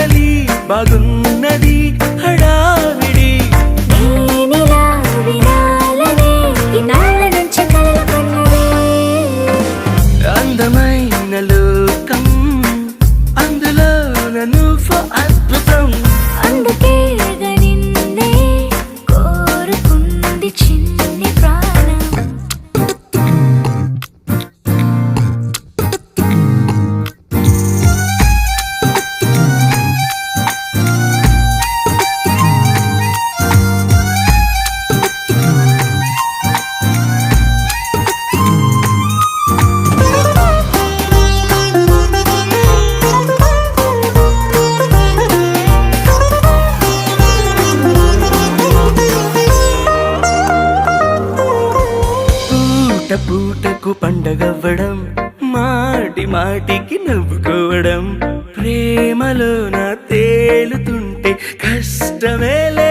కదలి బాగున్నది హడావిడి నేనిలా వినాలనే ఇన్నాళ్ళ నుంచి కలలు కన్నదే అందమైన లోకం అందులో నువ్వు అద్భుతం అందుకే నిన్నే కోరుకుంది చిన్ని ప్రాణం పూట పూటకు పండగవ్వడం మాటి మాటికి నవ్వుకోవడం ప్రేమలో నా తేలుతుంటే కష్టమేలే